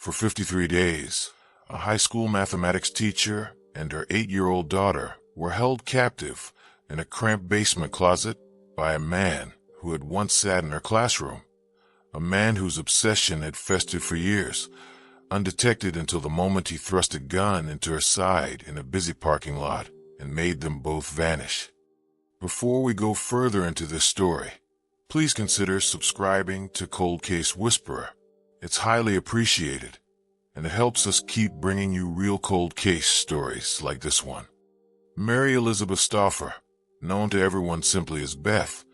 For 53 days, a high school mathematics teacher and her 8-year-old daughter were held captive in a cramped basement closet by a man who had once sat in her classroom, a man whose obsession had festered for years, undetected until the moment he thrust a gun into her side in a busy parking lot and made them both vanish. Before we go further into this story, please consider subscribing to Cold Case Whisperer. It's highly appreciated, and it helps us keep bringing you real cold case stories like this one. Mary Elizabeth Stauffer, known to everyone simply as Beth,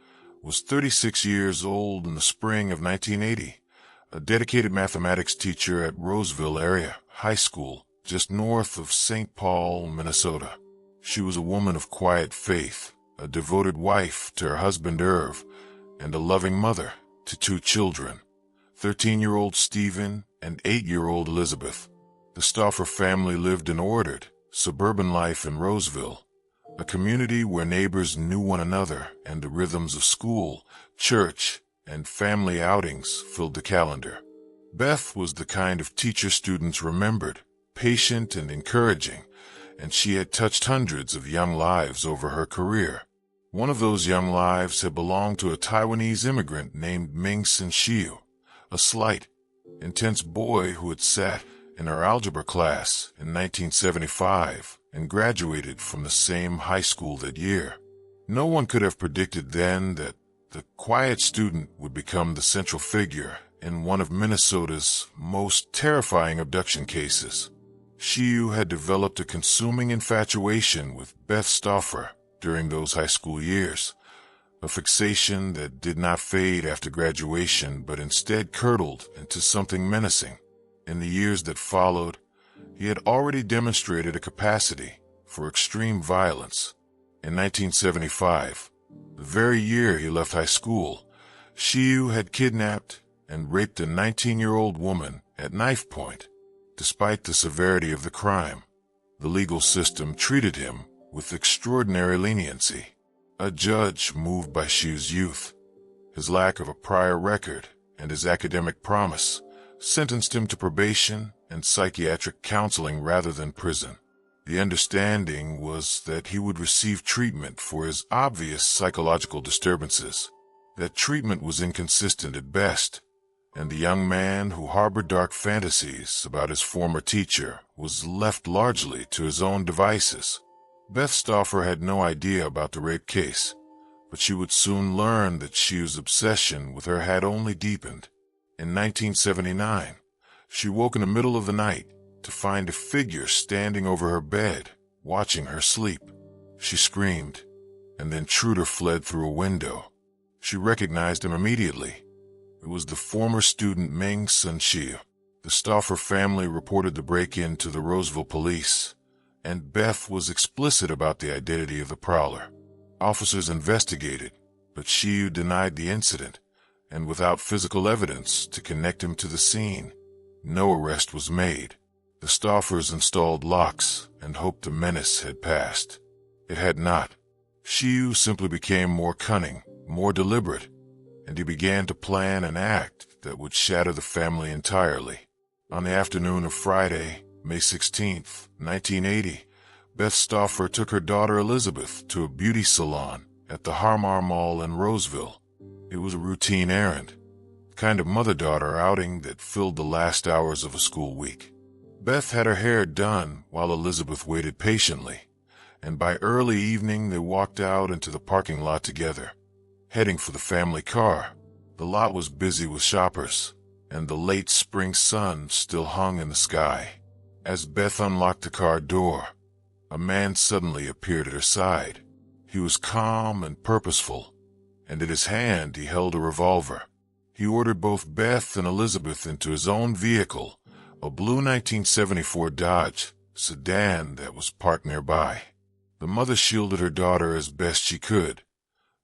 was 36 years old in the spring of 1980, a dedicated mathematics teacher at Roseville area high school just north of St. Paul, Minnesota. She was a woman of quiet faith, a devoted wife to her husband Irv, and a loving mother to 2 children, 13-year-old Stephen and 8-year-old Elizabeth. The Stauffer family lived an ordered, suburban life in Roseville, a community where neighbors knew one another and the rhythms of school, church, and family outings filled the calendar. Beth was the kind of teacher students remembered, patient and encouraging, and she had touched hundreds of young lives over her career. One of those young lives had belonged to a Taiwanese immigrant named Ming Shiue, a slight, intense boy who had sat in her algebra class in 1975 and graduated from the same high school that year. No one could have predicted then that the quiet student would become the central figure in one of Minnesota's most terrifying abduction cases. Shiue had developed a consuming infatuation with Beth Stauffer during those high school years, a fixation that did not fade after graduation but instead curdled into something menacing. In the years that followed, he had already demonstrated a capacity for extreme violence. In 1975, the very year he left high school, Shiue had kidnapped and raped a 19-year-old woman at knife point. Despite the severity of the crime, the legal system treated him with extraordinary leniency. A judge, moved by Shiue's youth, his lack of a prior record, and his academic promise, sentenced him to probation and psychiatric counseling rather than prison. The understanding was that he would receive treatment for his obvious psychological disturbances. That treatment was inconsistent at best, and the young man who harbored dark fantasies about his former teacher was left largely to his own devices. Beth Stauffer had no idea about the rape case, but she would soon learn that Shiue's obsession with her had only deepened. In 1979, she woke in the middle of the night to find a figure standing over her bed, watching her sleep. She screamed, and the intruder fled through a window. She recognized him immediately. It was the former student Ming Shiue. The Stauffer family reported the break-in to the Roseville police, and Beth was explicit about the identity of the prowler. Officers investigated, but Shiue denied the incident, and without physical evidence to connect him to the scene, no arrest was made. The Stauffers installed locks and hoped the menace had passed. It had not. Shiue simply became more cunning, more deliberate, and he began to plan an act that would shatter the family entirely. On the afternoon of Friday, May 16, 1980, Beth Stauffer took her daughter Elizabeth to a beauty salon at the Harmar Mall in Roseville. It was a routine errand, the kind of mother-daughter outing that filled the last hours of a school week. Beth had her hair done while Elizabeth waited patiently, and by early evening they walked out into the parking lot together, heading for the family car. The lot was busy with shoppers, and the late spring sun still hung in the sky. As Beth unlocked the car door, a man suddenly appeared at her side. He was calm and purposeful, and in his hand he held a revolver. He ordered both Beth and Elizabeth into his own vehicle, a blue 1974 Dodge sedan that was parked nearby. The mother shielded her daughter as best she could,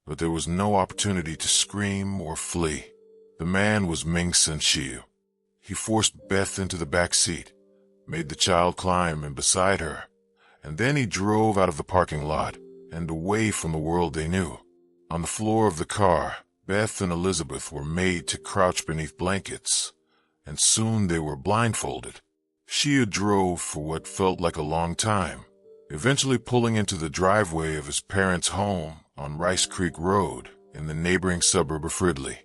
but there was no opportunity to scream or flee. The man was Ming Shiue. He forced Beth into the back seat, made the child climb in beside her, and then he drove out of the parking lot and away from the world they knew. On the floor of the car, Beth and Elizabeth were made to crouch beneath blankets, and soon they were blindfolded. Shiue drove for what felt like a long time, eventually pulling into the driveway of his parents' home on Rice Creek Road in the neighboring suburb of Fridley.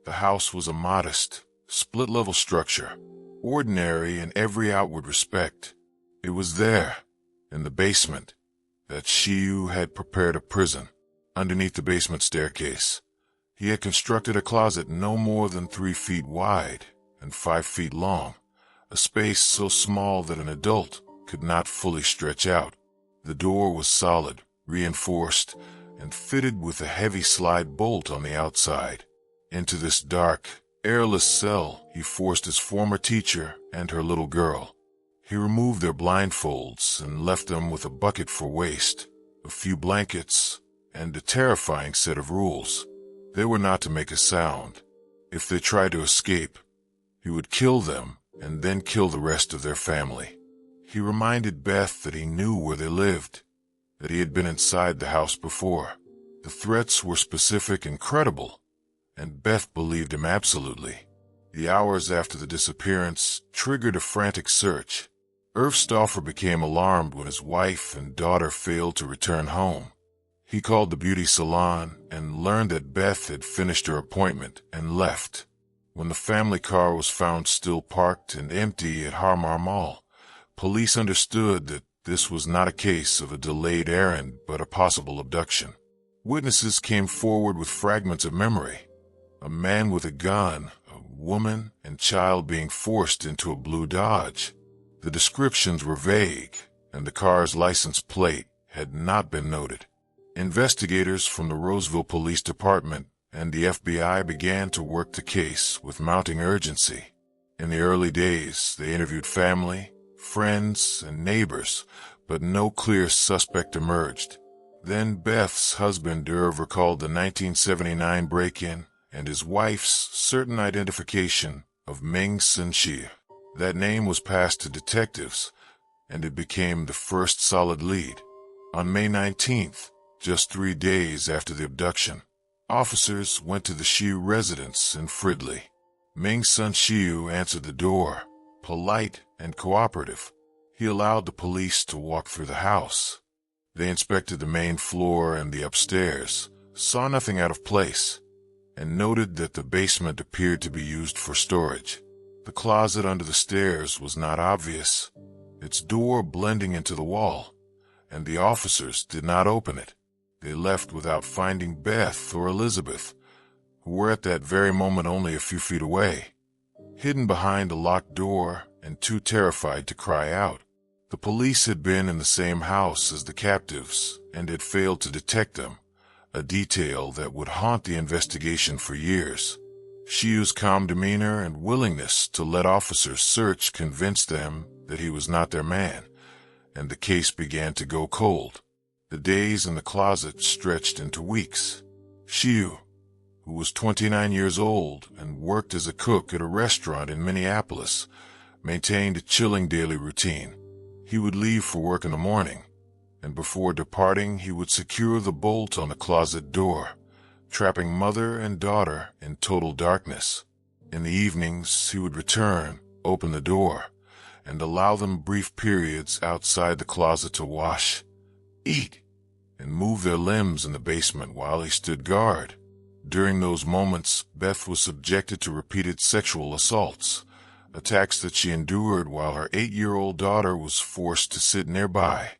The house was a modest, split-level structure, ordinary in every outward respect. It was there, in the basement, that Shiue had prepared a prison. Underneath the basement staircase, he had constructed a closet no more than 3 feet wide and 5 feet long, a space so small that an adult could not fully stretch out. The door was solid, reinforced, and fitted with a heavy slide bolt on the outside. Into this dark, airless cell he forced his former teacher and her little girl. He removed their blindfolds and left them with a bucket for waste, a few blankets, and a terrifying set of rules. They were not to make a sound. If they tried to escape, he would kill them and then kill the rest of their family. He reminded Beth that he knew where they lived, that he had been inside the house before. The threats were specific and credible, and Beth believed him absolutely. The hours after the disappearance triggered a frantic search. Stauffer became alarmed when his wife and daughter failed to return home. He called the beauty salon and learned that Beth had finished her appointment and left. When the family car was found still parked and empty at Harmar Mall, police understood that this was not a case of a delayed errand but a possible abduction. Witnesses came forward with fragments of memory. A man with a gun, a woman and child being forced into a blue Dodge. The descriptions were vague, and the car's license plate had not been noted. Investigators from the Roseville Police Department and the FBI began to work the case with mounting urgency. In the early days, they interviewed family, friends, and neighbors, but no clear suspect emerged. Then Beth's husband Irv recalled the 1979 break-in and his wife's certain identification of Ming Shiue. That name was passed to detectives, and it became the first solid lead. On May 19th, just 3 days after the abduction, officers went to the Shiue residence in Fridley. Ming's son Shiue answered the door, polite and cooperative. He allowed the police to walk through the house. They inspected the main floor and the upstairs, saw nothing out of place, and noted that the basement appeared to be used for storage. The closet under the stairs was not obvious, its door blending into the wall, and the officers did not open it. They left without finding Beth or Elizabeth, who were at that very moment only a few feet away, hidden behind a locked door and too terrified to cry out. The police had been in the same house as the captives and had failed to detect them, a detail that would haunt the investigation for years. Shiue's calm demeanor and willingness to let officers search convinced them that he was not their man, and the case began to go cold. The days in the closet stretched into weeks. Shiue, who was 29 years old and worked as a cook at a restaurant in Minneapolis, maintained a chilling daily routine. He would leave for work in the morning, and before departing he would secure the bolt on the closet door, trapping mother and daughter in total darkness. In the evenings he would return, open the door, and allow them brief periods outside the closet to wash, eat, and move their limbs in the basement while he stood guard. During those moments, Beth was subjected to repeated sexual assaults, attacks that she endured while her 8-year-old daughter was forced to sit nearby,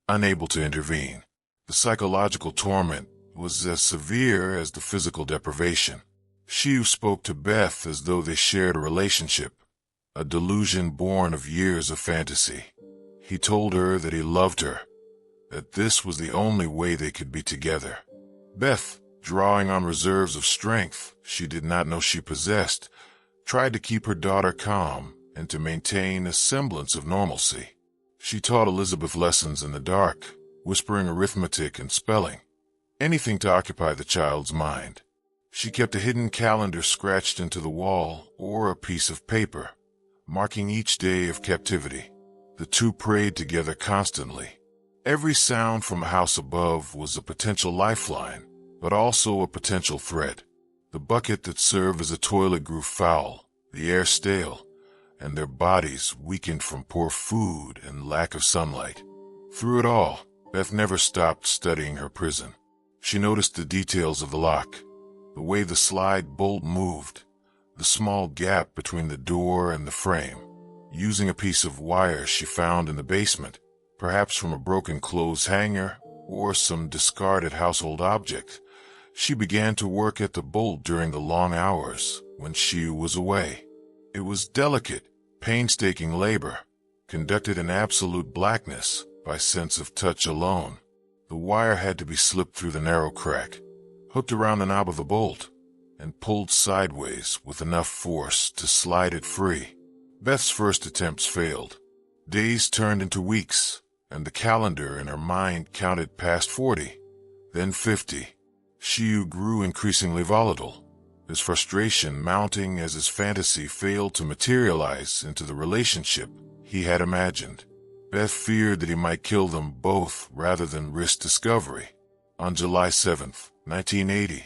unable to intervene. The psychological torment was as severe as the physical deprivation. Shiue spoke to Beth as though they shared a relationship, a delusion born of years of fantasy. He told her that he loved her, that this was the only way they could be together. Beth, drawing on reserves of strength she did not know she possessed, tried to keep her daughter calm and to maintain a semblance of normalcy. She taught Elizabeth lessons in the dark, whispering arithmetic and spelling, anything to occupy the child's mind. She kept a hidden calendar scratched into the wall or a piece of paper, marking each day of captivity. The two prayed together constantly. Every sound from the house above was a potential lifeline, but also a potential threat. The bucket that served as a toilet grew foul, the air stale, and their bodies weakened from poor food and lack of sunlight. Through it all, Beth never stopped studying her prison. She noticed the details of the lock, the way the slide bolt moved, the small gap between the door and the frame. Using a piece of wire she found in the basement, perhaps from a broken clothes hanger or some discarded household object, she began to work at the bolt during the long hours when Shiue was away. It was delicate, painstaking labor, conducted in absolute blackness by sense of touch alone. The wire had to be slipped through the narrow crack, hooked around the knob of the bolt, and pulled sideways with enough force to slide it free. Beth's first attempts failed. Days turned into weeks, and the calendar in her mind counted past 40, then 50. Shiue grew increasingly volatile, his frustration mounting as his fantasy failed to materialize into the relationship he had imagined. Beth feared that he might kill them both rather than risk discovery. On July 7, 1980,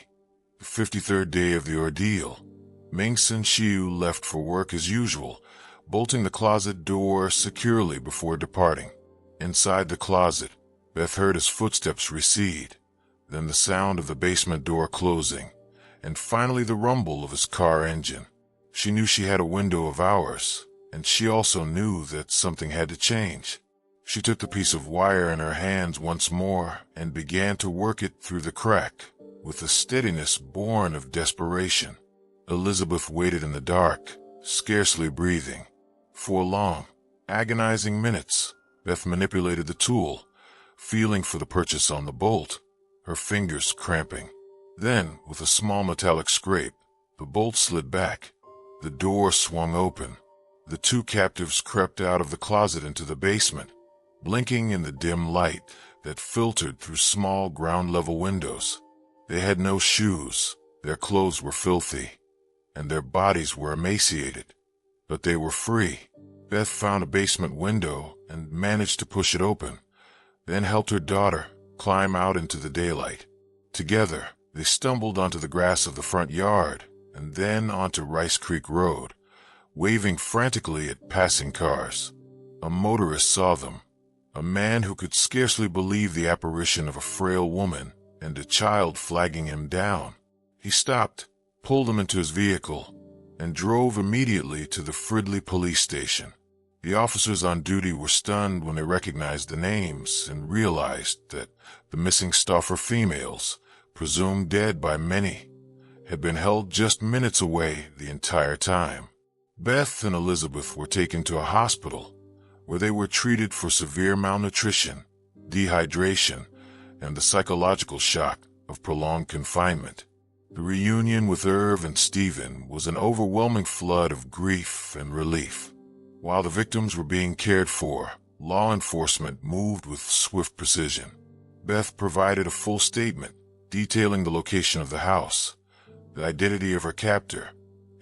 the 53rd day of the ordeal, Ming and Shiue left for work as usual, bolting the closet door securely before departing. Inside the closet, Beth heard his footsteps recede, then the sound of the basement door closing, and finally the rumble of his car engine. She knew she had a window of hours, and she also knew that something had to change. She took the piece of wire in her hands once more and began to work it through the crack, with a steadiness born of desperation. Elizabeth waited in the dark, scarcely breathing. For long, agonizing minutes, Beth manipulated the tool, feeling for the purchase on the bolt, her fingers cramping. Then, with a small metallic scrape, the bolt slid back. The door swung open. The two captives crept out of the closet into the basement, blinking in the dim light that filtered through small ground-level windows. They had no shoes, their clothes were filthy, and their bodies were emaciated. But they were free. Beth found a basement window and managed to push it open, then helped her daughter climb out into the daylight. Together, they stumbled onto the grass of the front yard and then onto Rice Creek Road, waving frantically at passing cars. A motorist saw them, a man who could scarcely believe the apparition of a frail woman and a child flagging him down. He stopped, pulled him into his vehicle, and drove immediately to the Fridley police station. The officers on duty were stunned when they recognized the names and realized that the missing Stauffer females, presumed dead by many, had been held just minutes away the entire time. Beth and Elizabeth were taken to a hospital, where they were treated for severe malnutrition, dehydration, and the psychological shock of prolonged confinement. The reunion with Irv and Stephen was an overwhelming flood of grief and relief. While the victims were being cared for, law enforcement moved with swift precision. Beth provided a full statement detailing the location of the house, the identity of her captor,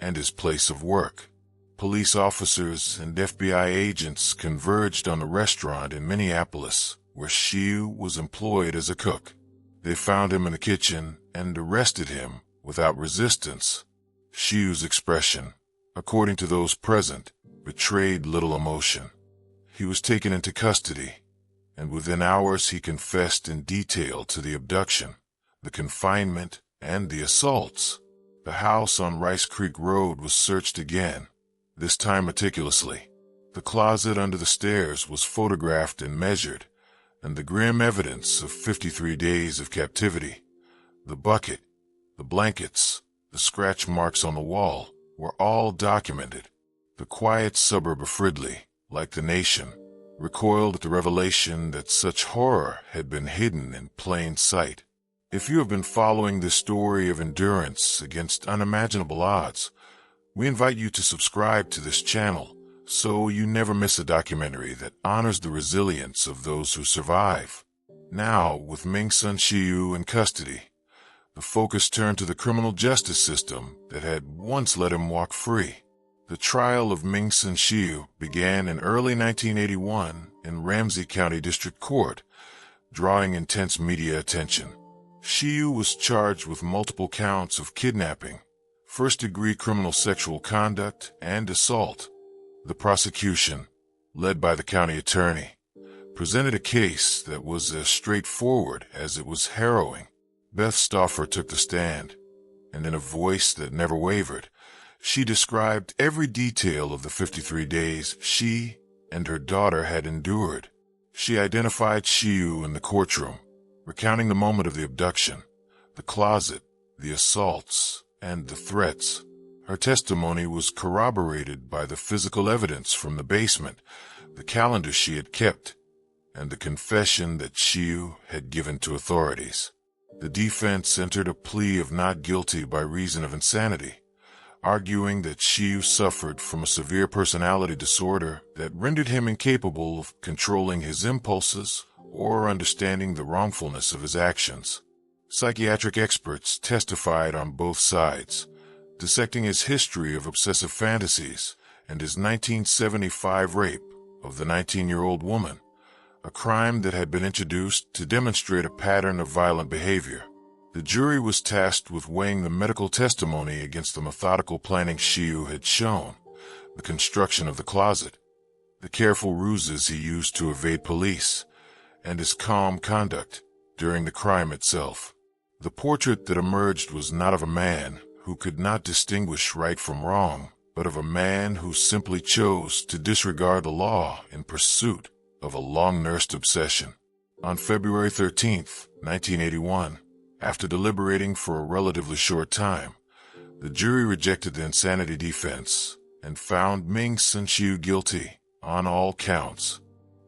and his place of work. Police officers and FBI agents converged on a restaurant in Minneapolis where Shiue was employed as a cook. They found him in the kitchen and arrested him without resistance. Shiue's expression, according to those present, betrayed little emotion. He was taken into custody, and within hours he confessed in detail to the abduction, the confinement, and the assaults. The house on Rice Creek Road was searched again, this time meticulously. The closet under the stairs was photographed and measured, and the grim evidence of 53 days of captivity, the bucket, the blankets, the scratch marks on the wall, were all documented. The quiet suburb of Fridley, like the nation, recoiled at the revelation that such horror had been hidden in plain sight. If you have been following this story of endurance against unimaginable odds, we invite you to subscribe to this channel so you never miss a documentary that honors the resilience of those who survive. Now, with Ming and Shiue in custody, the focus turned to the criminal justice system that had once let him walk free. The trial of Ming and Shiue began in early 1981 in Ramsey County District Court, drawing intense media attention. Shiue was charged with multiple counts of kidnapping, first-degree criminal sexual conduct, and assault. The prosecution, led by the county attorney, presented a case that was as straightforward as it was harrowing. Beth Stauffer took the stand, and in a voice that never wavered, she described every detail of the 53 days she and her daughter had endured. She identified Shiue in the courtroom, recounting the moment of the abduction, the closet, the assaults, and the threats. Her testimony was corroborated by the physical evidence from the basement, the calendar she had kept, and the confession that Shiue had given to authorities. The defense entered a plea of not guilty by reason of insanity, arguing that Shiue suffered from a severe personality disorder that rendered him incapable of controlling his impulses or understanding the wrongfulness of his actions. Psychiatric experts testified on both sides, dissecting his history of obsessive fantasies and his 1975 rape of the 19-year-old woman, a crime that had been introduced to demonstrate a pattern of violent behavior. The jury was tasked with weighing the medical testimony against the methodical planning Shiue had shown, the construction of the closet, the careful ruses he used to evade police, and his calm conduct during the crime itself. The portrait that emerged was not of a man who could not distinguish right from wrong, but of a man who simply chose to disregard the law in pursuit of a long-nursed obsession. On February 13, 1981, after deliberating for a relatively short time, the jury rejected the insanity defense and found Ming and Shiue guilty on all counts.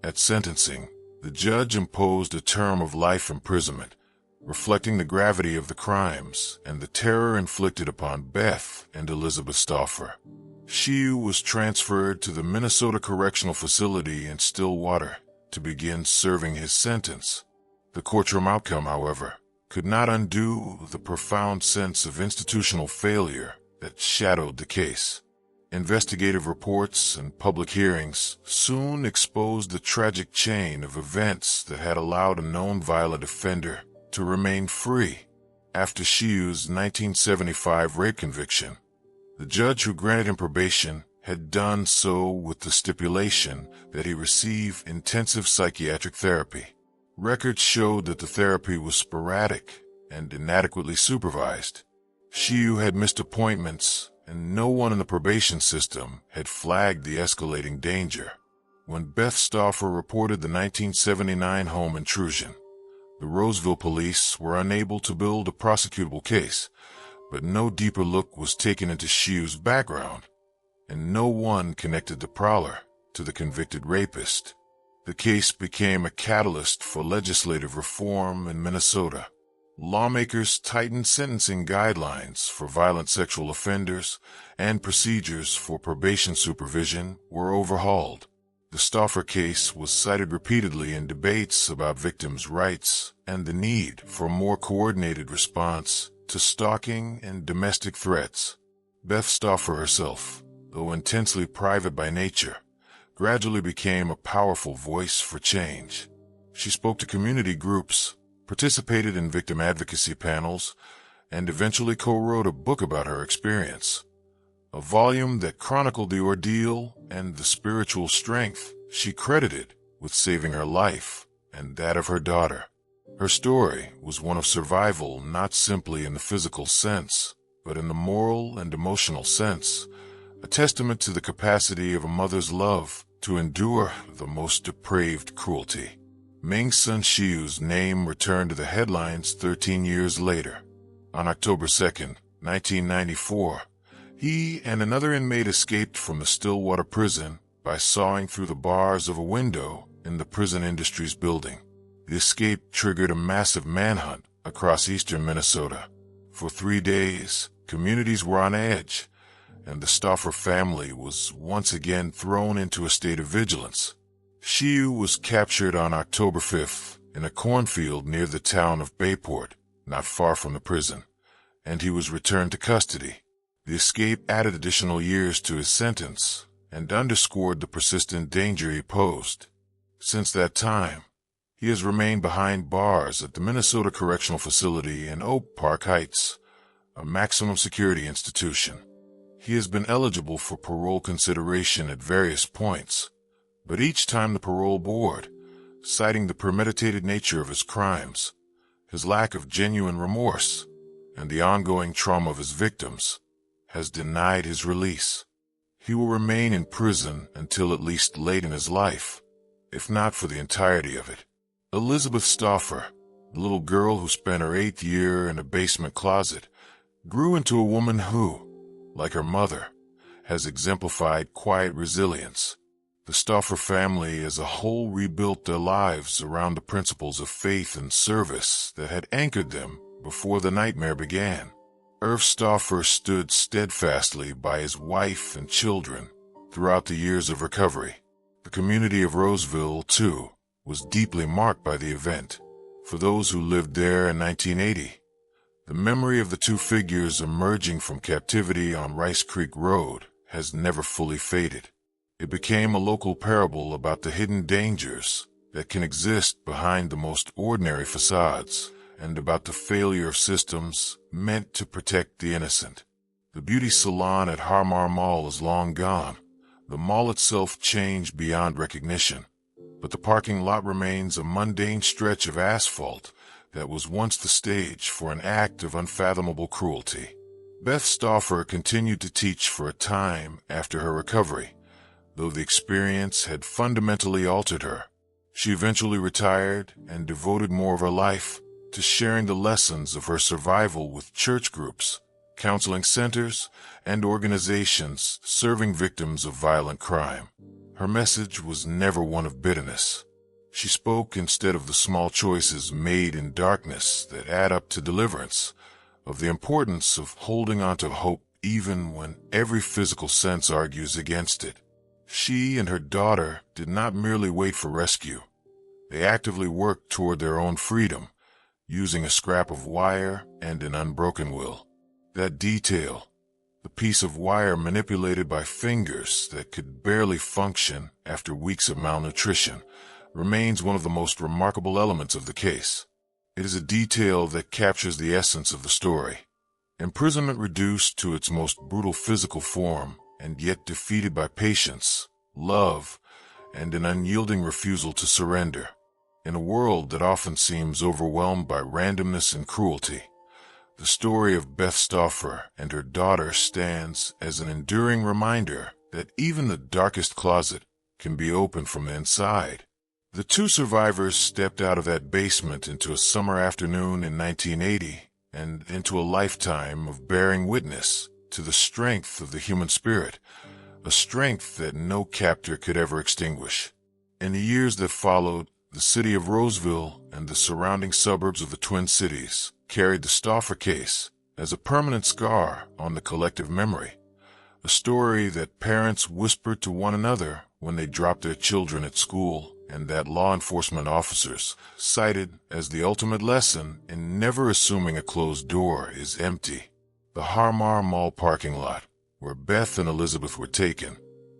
At sentencing, the judge imposed a term of life imprisonment, reflecting the gravity of the crimes and the terror inflicted upon Beth and Elizabeth Stauffer. Shiue was transferred to the Minnesota Correctional Facility in Stillwater to begin serving his sentence. The courtroom outcome, however, could not undo the profound sense of institutional failure that shadowed the case. Investigative reports and public hearings soon exposed the tragic chain of events that had allowed a known violent offender to remain free. After Shiue's 1975 rape conviction, the judge who granted him probation had done so with the stipulation that he receive intensive psychiatric therapy. Records showed that the therapy was sporadic and inadequately supervised. Shiue had missed appointments, and no one in the probation system had flagged the escalating danger. When Beth Stauffer reported the 1979 home intrusion, the Roseville police were unable to build a prosecutable case, but no deeper look was taken into Shiue's background, and no one connected the prowler to the convicted rapist. The case became a catalyst for legislative reform in Minnesota. Lawmakers tightened sentencing guidelines for violent sexual offenders, and procedures for probation supervision were overhauled. The Stauffer case was cited repeatedly in debates about victims' rights and the need for a more coordinated response to stalking and domestic threats. Beth Stauffer herself, though intensely private by nature, gradually became a powerful voice for change. She spoke to community groups, participated in victim advocacy panels, and eventually co-wrote a book about her experience, a volume that chronicled the ordeal and the spiritual strength she credited with saving her life and that of her daughter. Her story was one of survival, not simply in the physical sense, but in the moral and emotional sense, a testament to the capacity of a mother's love to endure the most depraved cruelty. Ming's son Shiue's name returned to the headlines 13 years later. On October 2, 1994, he and another inmate escaped from the Stillwater prison by sawing through the bars of a window in the prison industries building. The escape triggered a massive manhunt across eastern Minnesota. For 3 days, communities were on edge, and the Stauffer family was once again thrown into a state of vigilance. Shiue was captured on October 5th in a cornfield near the town of Bayport, not far from the prison, and he was returned to custody. The escape added additional years to his sentence and underscored the persistent danger he posed. Since that time, he has remained behind bars at the Minnesota Correctional Facility in Oak Park Heights, a maximum security institution. He has been eligible for parole consideration at various points, but each time the parole board, citing the premeditated nature of his crimes, his lack of genuine remorse, and the ongoing trauma of his victims, has denied his release. He will remain in prison until at least late in his life, if not for the entirety of it. Elizabeth Stauffer, the little girl who spent her 8th year in a basement closet, grew into a woman who, like her mother, has exemplified quiet resilience. The Stauffer family as a whole rebuilt their lives around the principles of faith and service that had anchored them before the nightmare began. Irv Stauffer stood steadfastly by his wife and children throughout the years of recovery. The community of Roseville, too, was deeply marked by the event. For those who lived there in 1980, the memory of the two figures emerging from captivity on Rice Creek Road has never fully faded. It became a local parable about the hidden dangers that can exist behind the most ordinary facades, and about the failure of systems meant to protect the innocent. The beauty salon at Harmar Mall is long gone. The mall itself changed beyond recognition, but the parking lot remains a mundane stretch of asphalt that was once the stage for an act of unfathomable cruelty. Beth Stauffer continued to teach for a time after her recovery, though the experience had fundamentally altered her. She eventually retired and devoted more of her life to sharing the lessons of her survival with church groups, counseling centers, and organizations serving victims of violent crime. Her message was never one of bitterness. She spoke, instead of the small choices made in darkness that add up to deliverance, of the importance of holding on to hope even when every physical sense argues against it. She and her daughter did not merely wait for rescue. They actively worked toward their own freedom, using a scrap of wire and an unbroken will. That detail, the piece of wire manipulated by fingers that could barely function after weeks of malnutrition, remains one of the most remarkable elements of the case. It is a detail that captures the essence of the story. Imprisonment reduced to its most brutal physical form, and yet defeated by patience, love, and an unyielding refusal to surrender. In a world that often seems overwhelmed by randomness and cruelty, the story of Beth Stauffer and her daughter stands as an enduring reminder that even the darkest closet can be opened from the inside. The two survivors stepped out of that basement into a summer afternoon in 1980 and into a lifetime of bearing witness to the strength of the human spirit, a strength that no captor could ever extinguish. In the years that followed, the city of Roseville and the surrounding suburbs of the Twin Cities carried the Stauffer case as a permanent scar on the collective memory, a story that parents whispered to one another when they dropped their children at school, and that law enforcement officers cited as the ultimate lesson in never assuming a closed door is empty. The Harmar Mall parking lot, where Beth and Elizabeth were taken,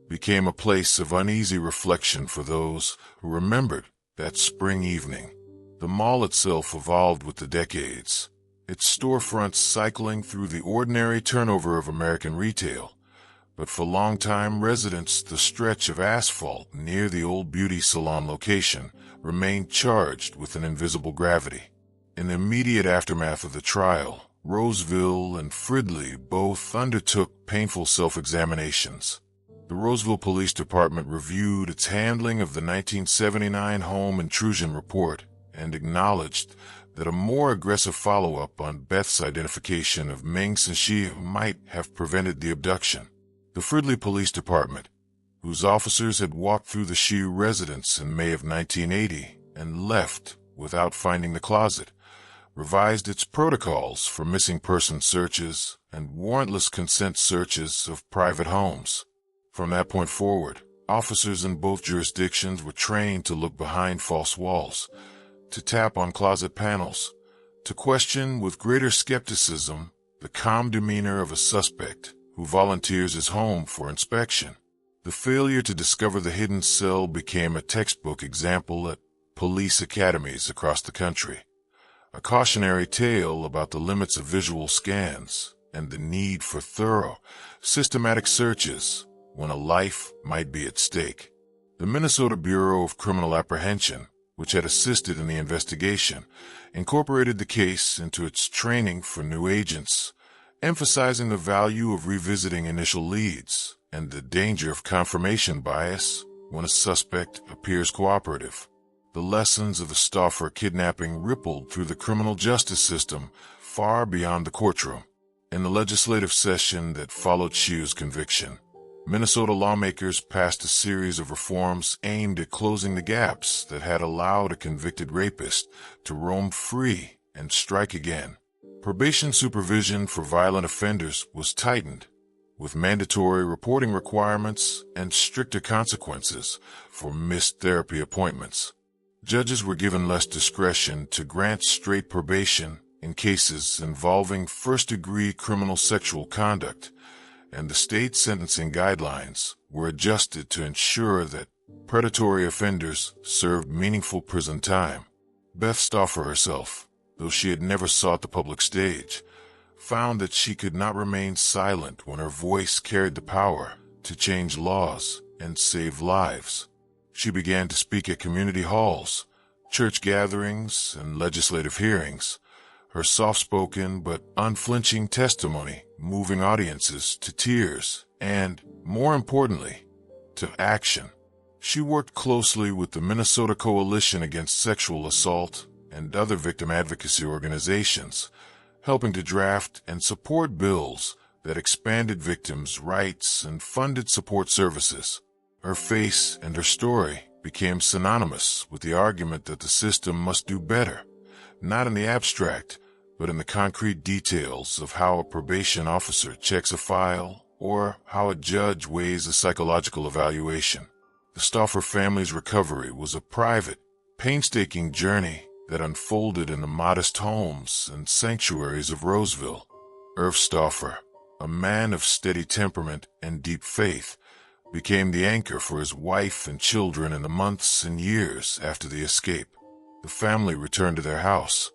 became a place of uneasy reflection for those who remembered that spring evening. The mall itself evolved with the decades, its storefronts cycling through the ordinary turnover of American retail. But for longtime residents, the stretch of asphalt near the old beauty salon location remained charged with an invisible gravity. In the immediate aftermath of the trial, Roseville and Fridley both undertook painful self-examinations. The Roseville Police Department reviewed its handling of the 1979 home intrusion report and acknowledged that a more aggressive follow-up on Beth's identification of Ming and Shiue might have prevented the abduction. The Fridley Police Department, whose officers had walked through the Shiue residence in May of 1980 and left without finding the closet, revised its protocols for missing person searches and warrantless consent searches of private homes. From that point forward, officers in both jurisdictions were trained to look behind false walls, to tap on closet panels, to question with greater skepticism the calm demeanor of a suspect who volunteers his home for inspection. The failure to discover the hidden cell became a textbook example at police academies across the country, a cautionary tale about the limits of visual scans and the need for thorough, systematic searches when a life might be at stake. The Minnesota Bureau of Criminal Apprehension, which had assisted in the investigation, incorporated the case into its training for new agents, emphasizing the value of revisiting initial leads and the danger of confirmation bias when a suspect appears cooperative. The lessons of the Stauffer kidnapping rippled through the criminal justice system far beyond the courtroom. In the legislative session that followed Shiue's conviction, Minnesota lawmakers passed a series of reforms aimed at closing the gaps that had allowed a convicted rapist to roam free and strike again. Probation supervision for violent offenders was tightened, with mandatory reporting requirements and stricter consequences for missed therapy appointments. Judges were given less discretion to grant straight probation in cases involving first-degree criminal sexual conduct, and the state sentencing guidelines were adjusted to ensure that predatory offenders served meaningful prison time. Beth Stauffer herself, though she had never sought the public stage, found that she could not remain silent when her voice carried the power to change laws and save lives. She began to speak at community halls, church gatherings, and legislative hearings, her soft-spoken but unflinching testimony moving audiences to tears and, more importantly, to action. She worked closely with the Minnesota Coalition Against Sexual Assault and other victim advocacy organizations, helping to draft and support bills that expanded victims' rights and funded support services. Her face and her story became synonymous with the argument that the system must do better, not in the abstract, but in the concrete details of how a probation officer checks a file or how a judge weighs a psychological evaluation. The Stauffer family's recovery was a private, painstaking journey that unfolded in the modest homes and sanctuaries of Roseville. Irv Stauffer, a man of steady temperament and deep faith, became the anchor for his wife and children in the months and years after the escape. The family returned to their house,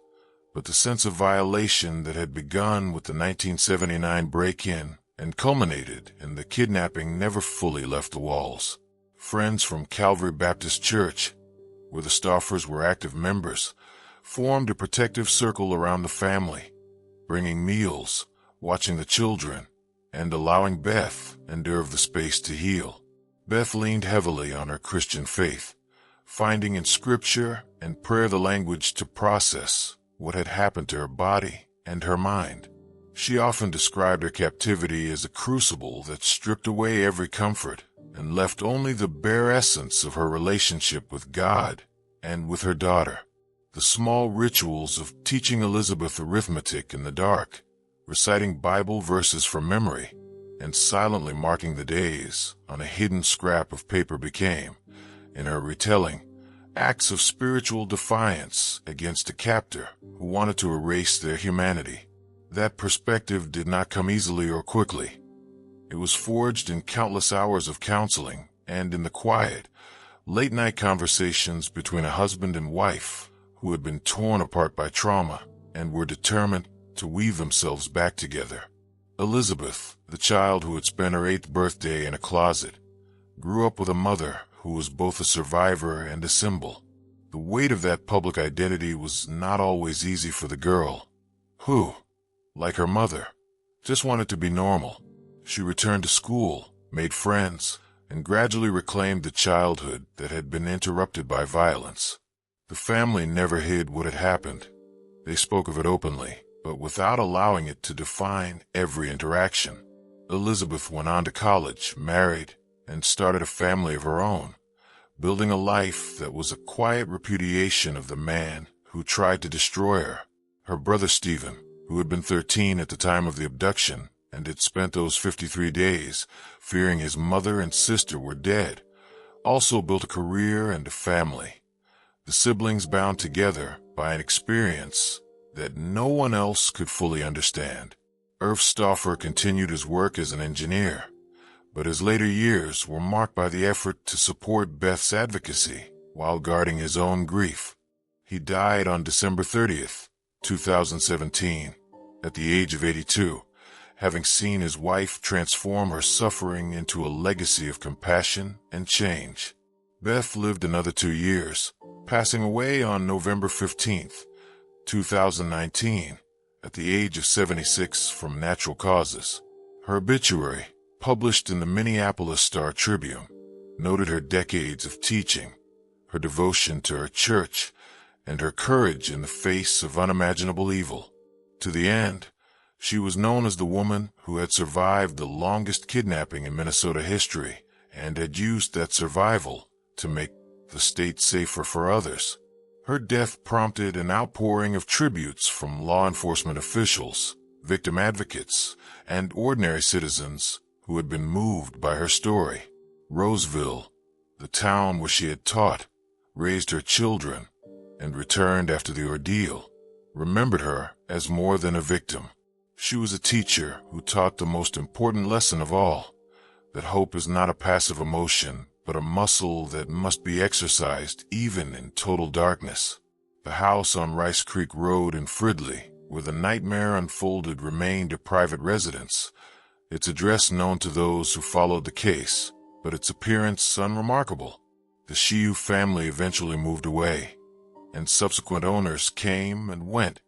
but the sense of violation that had begun with the 1979 break-in and culminated in the kidnapping never fully left the walls. Friends from Calvary Baptist Church, where the Stauffers were active members, formed a protective circle around the family, bringing meals, watching the children, and allowing Beth and Irv the space to heal. Beth leaned heavily on her Christian faith, finding in scripture and prayer the language to process what had happened to her body and her mind. She often described her captivity as a crucible that stripped away every comfort and left only the bare essence of her relationship with God and with her daughter. The small rituals of teaching Elizabeth arithmetic in the dark, reciting Bible verses from memory, and silently marking the days on a hidden scrap of paper became, in her retelling, acts of spiritual defiance against a captor who wanted to erase their humanity. That perspective did not come easily or quickly. It was forged in countless hours of counseling and in the quiet, late-night conversations between a husband and wife who had been torn apart by trauma and were determined to weave themselves back together. Elizabeth, the child who had spent her 8th birthday in a closet, grew up with a mother who was both a survivor and a symbol. The weight of that public identity was not always easy for the girl, who, like her mother, just wanted to be normal. She returned to school, made friends, and gradually reclaimed the childhood that had been interrupted by violence. The family never hid what had happened. They spoke of it openly, but without allowing it to define every interaction. Elizabeth went on to college, married, and started a family of her own, building a life that was a quiet repudiation of the man who tried to destroy her. Her brother Stephen, who had been 13 at the time of the abduction and had spent those 53 days fearing his mother and sister were dead, also built a career and a family. The siblings bound together by an experience that no one else could fully understand. Irv Stauffer continued his work as an engineer, but his later years were marked by the effort to support Beth's advocacy while guarding his own grief. He died on December 30th, 2017, at the age of 82, having seen his wife transform her suffering into a legacy of compassion and change. Beth lived another 2 years, passing away on November 15th, 2019, at the age of 76 from natural causes. Her obituary, published in the Minneapolis Star-Tribune, noted her decades of teaching, her devotion to her church, and her courage in the face of unimaginable evil. To the end, she was known as the woman who had survived the longest kidnapping in Minnesota history and had used that survival to make the state safer for others. Her death prompted an outpouring of tributes from law enforcement officials, victim advocates, and ordinary citizens who had been moved by her story. Roseville, the town where she had taught, raised her children, and returned after the ordeal, remembered her as more than a victim. She was a teacher who taught the most important lesson of all, that hope is not a passive emotion, but a muscle that must be exercised even in total darkness. The house on Rice Creek Road in Fridley, where the nightmare unfolded, remained a private residence, its address known to those who followed the case, but its appearance unremarkable. The Shiue family eventually moved away, and subsequent owners came and went,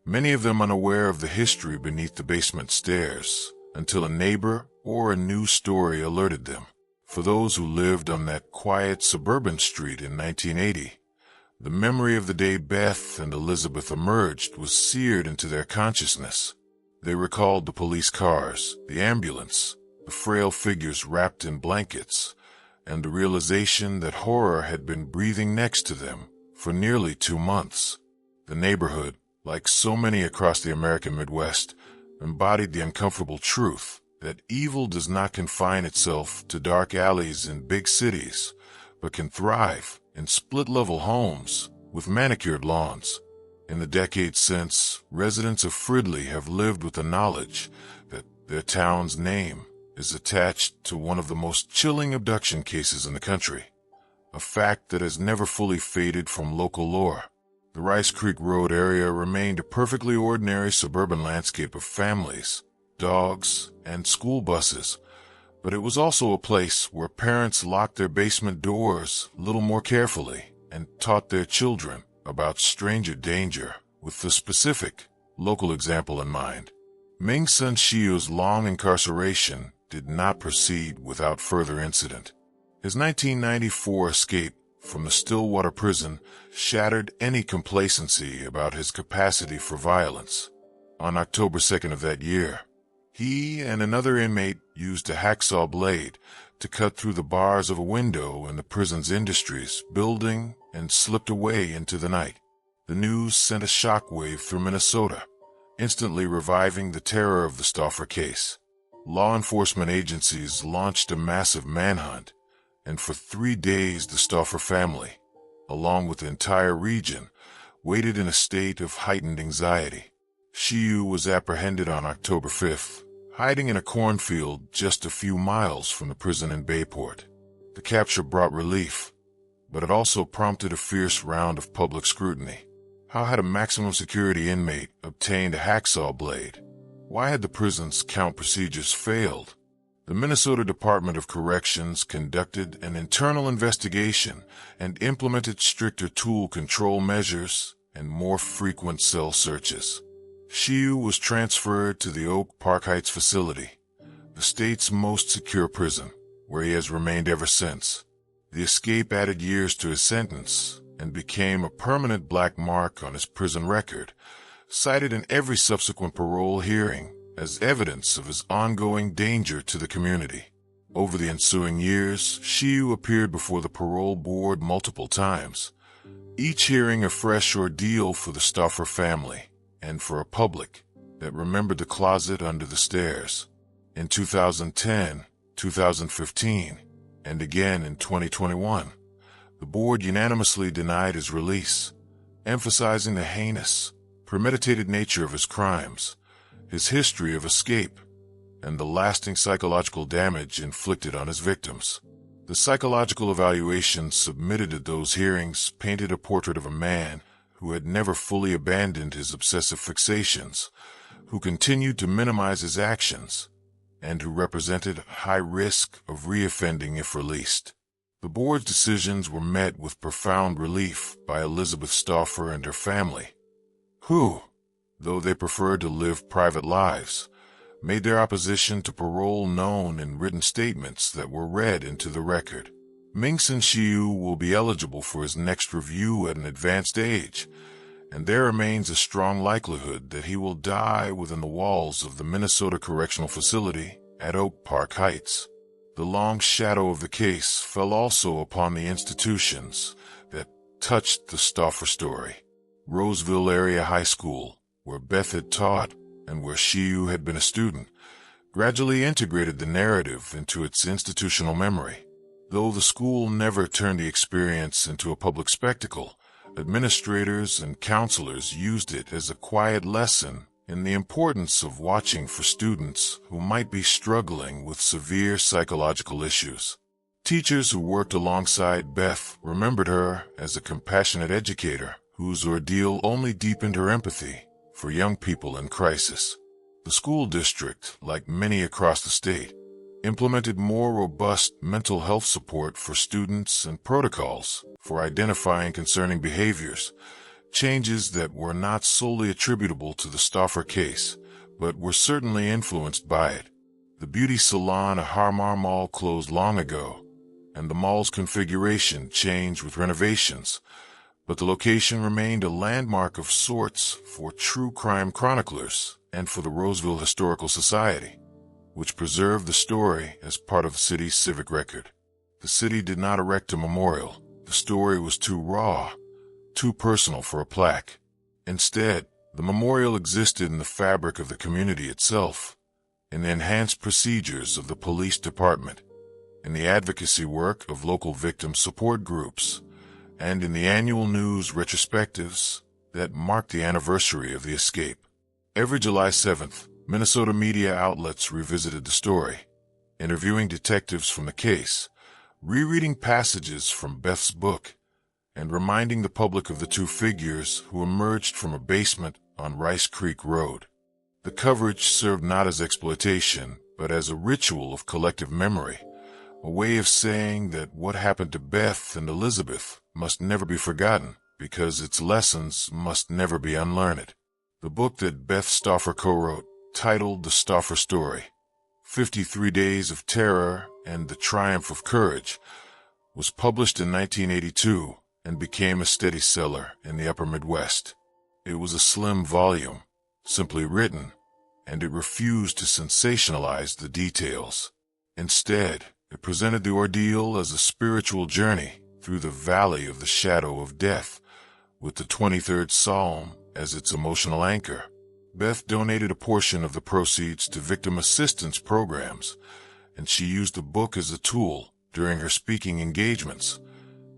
many of them unaware of the history beneath the basement stairs, until a neighbor or a news story alerted them. For those who lived on that quiet suburban street in 1980, the memory of the day Beth and Elizabeth emerged was seared into their consciousness. They recalled the police cars, the ambulance, the frail figures wrapped in blankets, and the realization that horror had been breathing next to them for nearly 2 months. The neighborhood, like so many across the American Midwest, embodied the uncomfortable truth that evil does not confine itself to dark alleys in big cities, but can thrive in split-level homes with manicured lawns. In the decades since, residents of Fridley have lived with the knowledge that their town's name is attached to one of the most chilling abduction cases in the country, a fact that has never fully faded from local lore. The Rice Creek Road area remained a perfectly ordinary suburban landscape of families, dogs, and school buses, but it was also a place where parents locked their basement doors a little more carefully and taught their children about stranger danger with the specific, local example in mind. Ming's son Shiue's long incarceration did not proceed without further incident. His 1994 escape from the Stillwater prison shattered any complacency about his capacity for violence. On October 2nd of that year, he and another inmate used a hacksaw blade to cut through the bars of a window in the prison's industries building and slipped away into the night. The news sent a shockwave through Minnesota, instantly reviving the terror of the Stauffer case. Law enforcement agencies launched a massive manhunt, and for 3 days the Stauffer family, along with the entire region, waited in a state of heightened anxiety. Shiue was apprehended on October 5th, hiding in a cornfield just a few miles from the prison in Bayport. The capture brought relief, but it also prompted a fierce round of public scrutiny. How had a maximum security inmate obtained a hacksaw blade? Why had the prison's count procedures failed? The Minnesota Department of Corrections conducted an internal investigation and implemented stricter tool control measures and more frequent cell searches. Shiue was transferred to the Oak Park Heights facility, the state's most secure prison, where he has remained ever since. The escape added years to his sentence and became a permanent black mark on his prison record, cited in every subsequent parole hearing as evidence of his ongoing danger to the community. Over the ensuing years, Shiue appeared before the parole board multiple times, each hearing a fresh ordeal for the Stauffer family and for a public that remembered the closet under the stairs. In 2010, 2015, and again in 2021, the board unanimously denied his release, emphasizing the heinous, premeditated nature of his crimes, his history of escape, and the lasting psychological damage inflicted on his victims. The psychological evaluation submitted at those hearings painted a portrait of a man who had never fully abandoned his obsessive fixations, who continued to minimize his actions, and who represented high risk of reoffending if released. The board's decisions were met with profound relief by Elizabeth Stauffer and her family, who, though they preferred to live private lives, made their opposition to parole known in written statements that were read into the record. Ming Shiue will be eligible for his next review at an advanced age, and there remains a strong likelihood that he will die within the walls of the Minnesota Correctional Facility at Oak Park Heights. The long shadow of the case fell also upon the institutions that touched the Stauffer story. Roseville Area High School, where Beth had taught and where Shiue had been a student, gradually integrated the narrative into its institutional memory. Though the school never turned the experience into a public spectacle, administrators and counselors used it as a quiet lesson in the importance of watching for students who might be struggling with severe psychological issues. Teachers who worked alongside Beth remembered her as a compassionate educator whose ordeal only deepened her empathy for young people in crisis. The school district, like many across the state, implemented more robust mental health support for students and protocols for identifying concerning behaviors, changes that were not solely attributable to the Stauffer case, but were certainly influenced by it. The beauty salon at Harmar Mall closed long ago, and the mall's configuration changed with renovations, but the location remained a landmark of sorts for true crime chroniclers and for the Roseville Historical Society, which preserved the story as part of the city's civic record. The city did not erect a memorial. The story was too raw, too personal for a plaque. Instead, the memorial existed in the fabric of the community itself, in the enhanced procedures of the police department, in the advocacy work of local victim support groups, and in the annual news retrospectives that marked the anniversary of the escape. Every July 7th, Minnesota media outlets revisited the story, interviewing detectives from the case, rereading passages from Beth's book, and reminding the public of the two figures who emerged from a basement on Rice Creek Road. The coverage served not as exploitation, but as a ritual of collective memory, a way of saying that what happened to Beth and Elizabeth must never be forgotten, because its lessons must never be unlearned. The book that Beth Stauffer co-wrote, titled The Stauffer Story, 53 Days of Terror and the Triumph of Courage, was published in 1982 and became a steady seller in the upper Midwest. It was a slim volume, simply written, and it refused to sensationalize the details. Instead, it presented the ordeal as a spiritual journey through the valley of the shadow of death, with the 23rd Psalm as its emotional anchor. Beth donated a portion of the proceeds to victim assistance programs, and she used the book as a tool during her speaking engagements,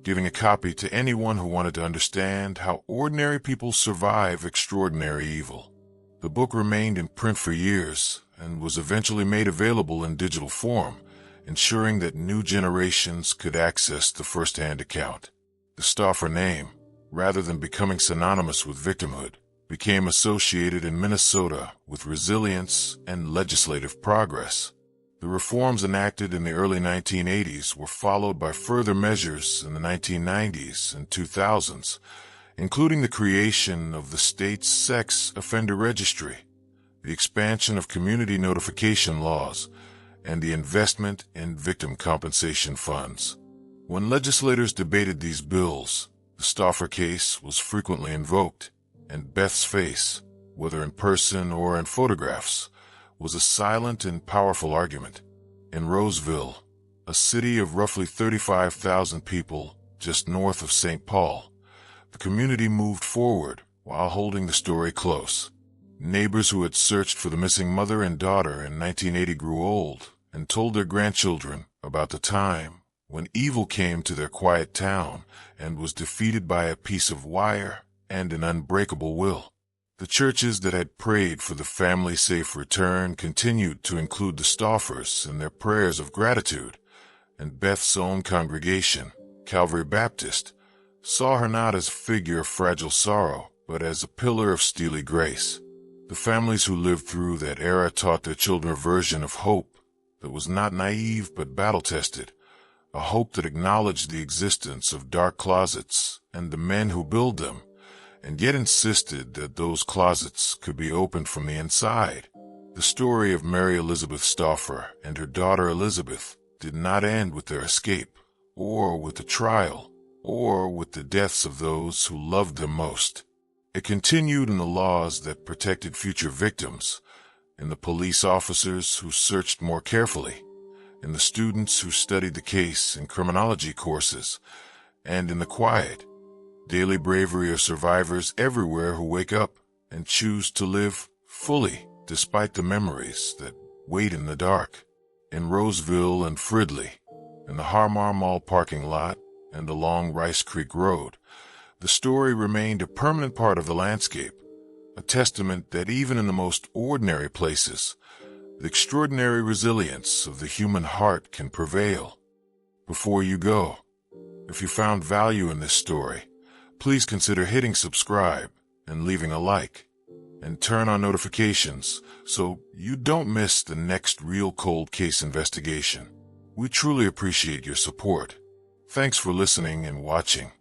giving a copy to anyone who wanted to understand how ordinary people survive extraordinary evil. The book remained in print for years and was eventually made available in digital form, ensuring that new generations could access the first-hand account. The Stauffer name, rather than becoming synonymous with victimhood, became associated in Minnesota with resilience and legislative progress. The reforms enacted in the early 1980s were followed by further measures in the 1990s and 2000s, including the creation of the state's sex offender registry, the expansion of community notification laws, and the investment in victim compensation funds. When legislators debated these bills, the Stauffer case was frequently invoked, and Beth's face, whether in person or in photographs, was a silent and powerful argument. In Roseville, a city of roughly 35,000 people just north of St. Paul, the community moved forward while holding the story close. Neighbors who had searched for the missing mother and daughter in 1980 grew old and told their grandchildren about the time when evil came to their quiet town and was defeated by a piece of wire and an unbreakable will. The churches that had prayed for the family's safe return continued to include the Stauffers in their prayers of gratitude, and Beth's own congregation, Calvary Baptist, saw her not as a figure of fragile sorrow, but as a pillar of steely grace. The families who lived through that era taught their children a version of hope that was not naive but battle-tested, a hope that acknowledged the existence of dark closets and the men who build them, and yet insisted that those closets could be opened from the inside. The story of Mary Elizabeth Stauffer and her daughter Elizabeth did not end with their escape, or with the trial, or with the deaths of those who loved them most. It continued in the laws that protected future victims, in the police officers who searched more carefully, in the students who studied the case in criminology courses, and in the quiet, daily bravery of survivors everywhere who wake up and choose to live fully despite the memories that wait in the dark. In Roseville and Fridley, in the Harmar Mall parking lot and along Rice Creek Road, the story remained a permanent part of the landscape, a testament that even in the most ordinary places, the extraordinary resilience of the human heart can prevail. Before you go, if you found value in this story, please consider hitting subscribe and leaving a like, and turn on notifications so you don't miss the next real cold case investigation. We truly appreciate your support. Thanks for listening and watching.